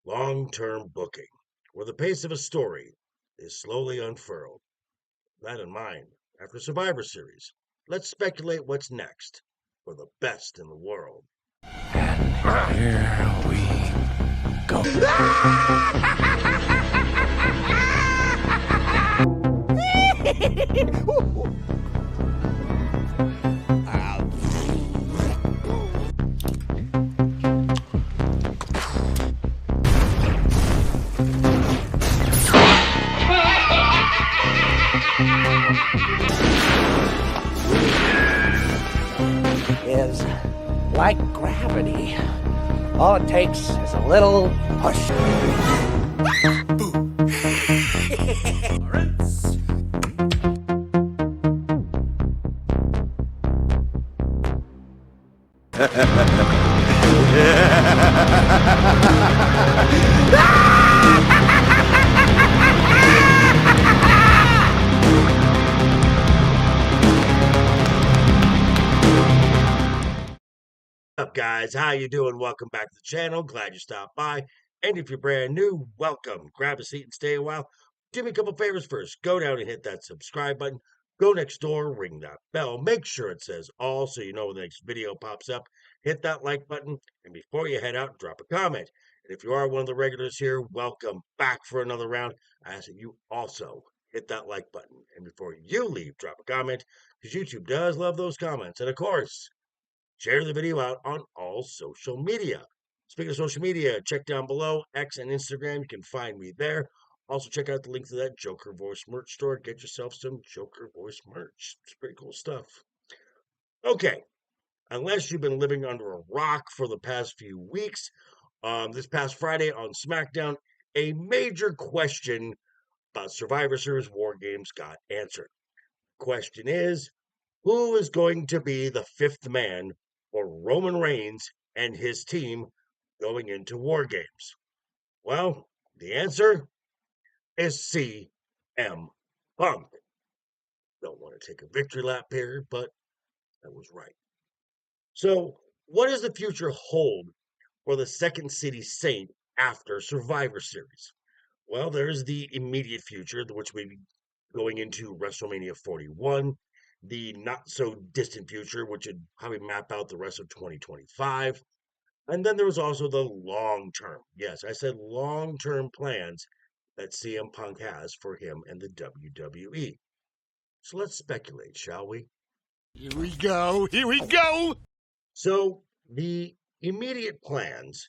long-term booking, where the pace of a story is slowly unfurled. That in mind, after Survivor Series, let's speculate what's next for the best in the world. And here we go. Is like gravity. All it takes is a little push. What's up, guys? How you doing? Welcome back to the channel. Glad you stopped by. And if you're brand new, welcome. Grab a seat and stay a while. Do me a couple favors first. Go down and hit that subscribe button. Go next door, ring that bell. Make sure it says all so you know when the next video pops up. Hit that like button. And before you head out, drop a comment. And if you are one of the regulars here, welcome back for another round. I ask that you also hit that like button. And before you leave, drop a comment, because YouTube does love those comments. And of course, share the video out on all social media. Speaking of social media, check down below X and Instagram. You can find me there. Also, check out the link to that Joker Voice merch store. Get yourself some Joker Voice merch. It's pretty cool stuff. Okay, unless you've been living under a rock for the past few weeks, this past Friday on SmackDown, a major question about Survivor Series War Games got answered. Question is, who is going to be the fifth man for Roman Reigns and his team going into War Games? Well, the answer is CM Punk. Don't want to take a victory lap here, but I was right. So, what does the future hold for the Second City Saint after Survivor Series? Well, there's the immediate future, which we be going into WrestleMania 41, the not so distant future, which would probably map out the rest of 2025. And then there was also the long term. Yes, I said long term plans that CM Punk has for him and the WWE. So let's speculate, shall we? Here we go. Here we go. So the immediate plans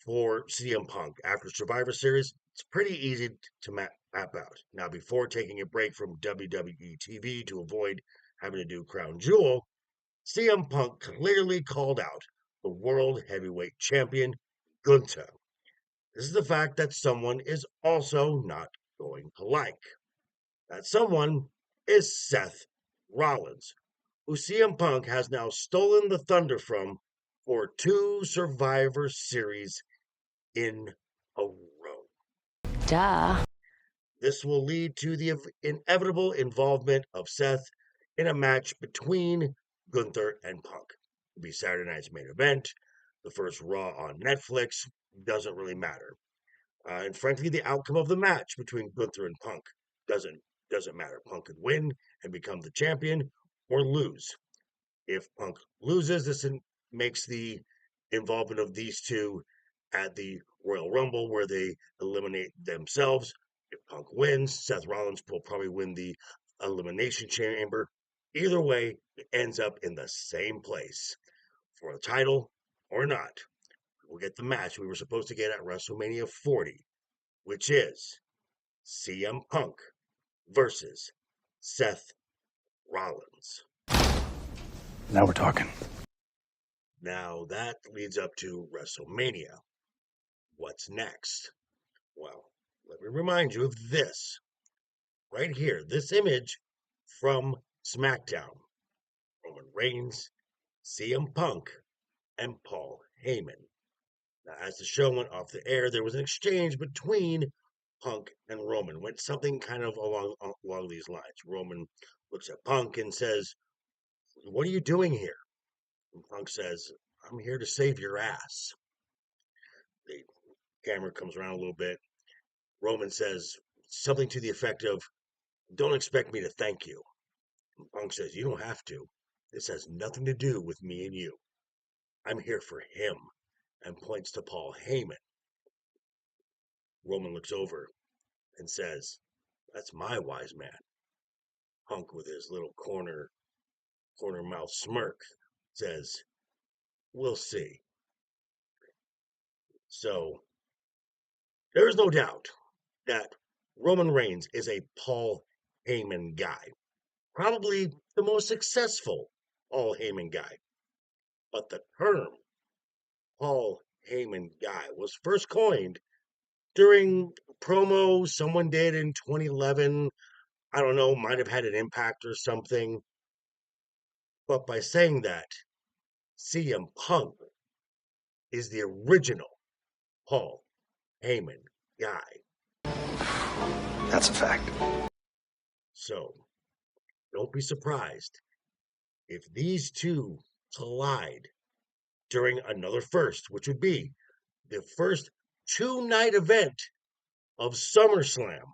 for CM Punk after Survivor Series, it's pretty easy to map out. Now, before taking a break from WWE TV to avoid having to do Crown Jewel, CM Punk clearly called out the World Heavyweight Champion, Gunther. This is the fact that someone is also not going to like. That someone is Seth Rollins, who CM Punk has now stolen the thunder from for two Survivor Series in a row. Duh. This will lead to the inevitable involvement of Seth in a match between Gunther and Punk. It'll be Saturday night's main event, the first Raw on Netflix, doesn't really matter. And frankly, the outcome of the match between Gunther and Punk doesn't matter. Punk could win and become the champion or lose. If Punk loses, this makes the involvement of these two at the Royal Rumble where they eliminate themselves. If Punk wins, Seth Rollins will probably win the Elimination Chamber. Either way, it ends up in the same place for a title or not. We'll get the match we were supposed to get at WrestleMania 40, which is CM Punk versus Seth Rollins. Now we're talking. Now that leads up to WrestleMania. What's next? Well, let me remind you of this. Right here, this image from SmackDown. Roman Reigns, CM Punk, and Paul Heyman. Now, as the show went off the air, there was an exchange between Punk and Roman. Went something kind of along these lines. Roman looks at Punk and says, "What are you doing here?" And Punk says, "I'm here to save your ass." Camera comes around a little bit. Roman says something to the effect of, "Don't expect me to thank you." And Punk says, "You don't have to. This has nothing to do with me and you. I'm here for him," and points to Paul Heyman. Roman looks over and says, "That's my wise man." Punk, with his little corner mouth smirk, says, "We'll see." So there is no doubt that Roman Reigns is a Paul Heyman guy, probably the most successful Paul Heyman guy. But the term Paul Heyman guy was first coined during promo someone did in 2011. I don't know, might have had an impact or something. But by saying that, CM Punk is the original Paul Heyman guy. That's a fact. So don't be surprised if these two collide during another first, which would be the first 2-night event of SummerSlam.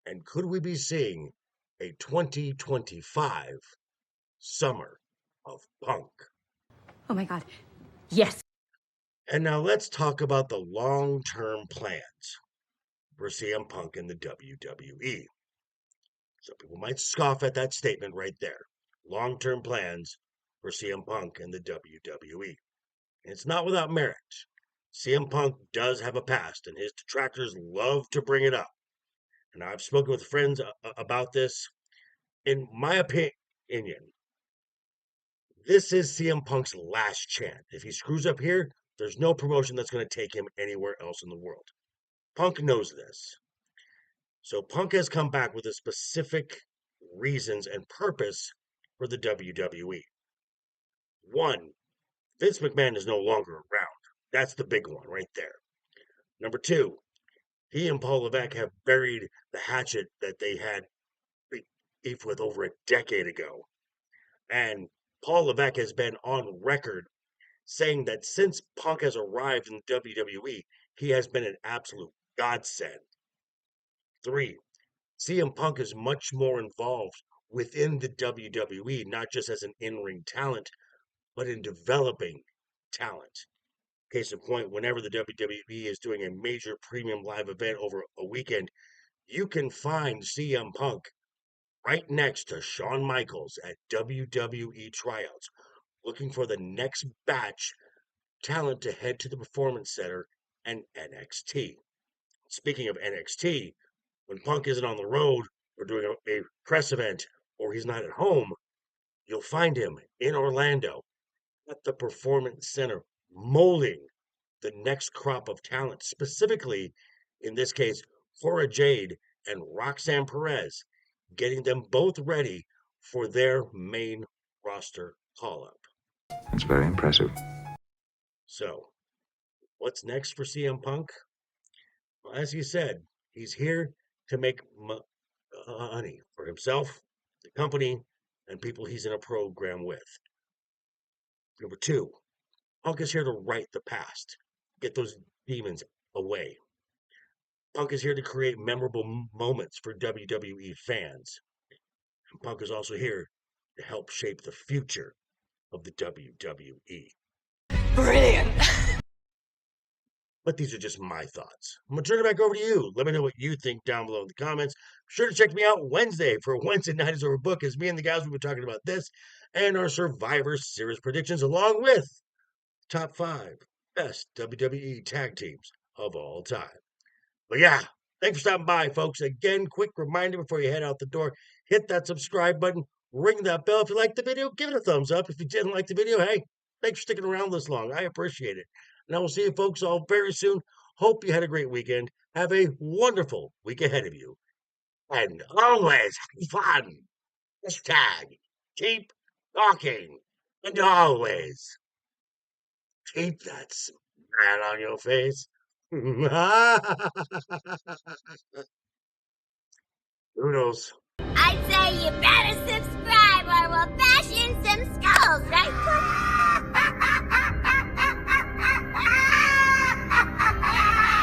And could we be seeing a 2025 Summer of Punk? Oh my God. Yes. And now let's talk about the long-term plans for CM Punk in the WWE. Some people might scoff at that statement right there. Long-term plans for CM Punk in the WWE. And it's not without merit. CM Punk does have a past, and his detractors love to bring it up. And I've spoken with friends about this. In my opinion, this is CM Punk's last chance. If he screws up here, there's no promotion that's going to take him anywhere else in the world. Punk knows this. So Punk has come back with a specific reasons and purpose for the WWE. One, Vince McMahon is no longer around. That's the big one right there. Number two, he and Paul Levesque have buried the hatchet that they had beef with over a decade ago. And Paul Levesque has been on record saying that since Punk has arrived in WWE, he has been an absolute godsend. Three, CM Punk is much more involved within the WWE, not just as an in-ring talent, but in developing talent. Case in point, whenever the WWE is doing a major premium live event over a weekend, you can find CM Punk right next to Shawn Michaels at WWE tryouts, looking for the next batch talent to head to the Performance Center and NXT. Speaking of NXT, when Punk isn't on the road or doing a press event or he's not at home, you'll find him in Orlando at the Performance Center molding the next crop of talent, specifically, in this case, Cora Jade and Roxanne Perez, getting them both ready for their main roster call-up. That's very impressive. So, what's next for CM Punk? Well, as he said, he's here to make money for himself, the company, and people he's in a program with. Number two, Punk is here to right the past, get those demons away. Punk is here to create memorable moments for WWE fans. And Punk is also here to help shape the future of the WWE. Brilliant. But these are just my thoughts. I'm going to turn it back over to you. Let me know what you think down below in the comments. Be sure to check me out Wednesday for Wednesday Night is Over Book, as me and the guys will be talking about this and our Survivor Series predictions, along with top 5 best WWE tag teams of all time. But yeah, thanks for stopping by, folks. Again, quick reminder before you head out the door, hit that subscribe button, ring that bell. If you liked the video, give it a thumbs up. If you didn't like the video, hey, thanks for sticking around this long. I appreciate it. And I will see you folks all very soon. Hope you had a great weekend. Have a wonderful week ahead of you. And always have fun. Hashtag keep talking. And always keep that smile on your face. Noodles. I'd say you better subscribe or we'll bash in some skulls, right, Cliff?